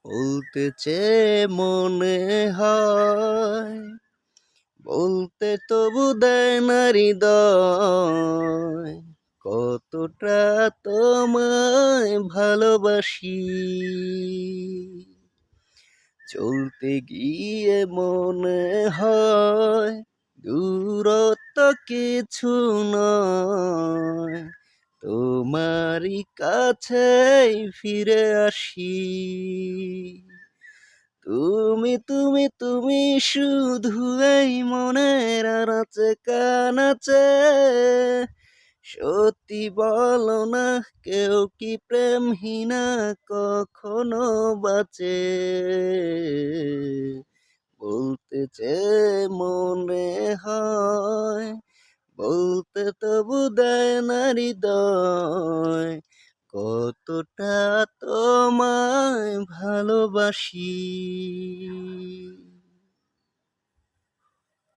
বলতে চেয়ে মনে হয়, বলতে তবু দেয় না হৃদয়, কতটা তোমায় ভালোবাসি। চলতে গিয়ে মনে হয় দূরত্ব কিছু নয়, তোমারই কাছেই ফিরে আসি। তুমি শুধু এই মনের আনাচে কানাচে, সত্যি বলো না, কেউ কি প্রেমহীনা কখনো বাঁচে? বলতে চেয়ে মনে হয়, বলতে তবু দেয় না হৃদয়, কতটা তোমায় ভালোবাসি।